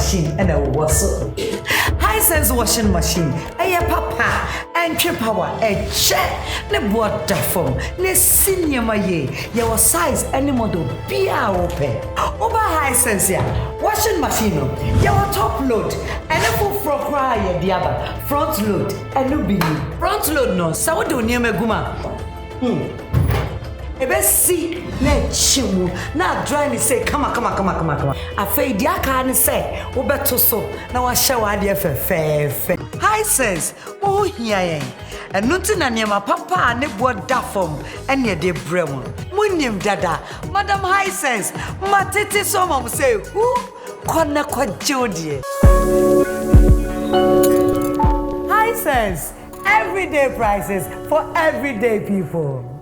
machine and a wasso. Hisense washing machine, a papa, and trip power, a check, the water form, the senior maye, your size any model be open. Over Hisense, washing machine, your top load, and a full front cry, the other, front load, and no be front load no, so do near me guma. Ebe si na chimu na dry ni say come on. Afei dia ka ni say wo beto so na wa hye wa de fefefe. Hisense wo hia yen. Enu ti na niam papa ne bo da fom ene de brem. Munim dada. Madam Hisense matete so mom say who kona kwajodie. Hisense everyday prices for everyday people.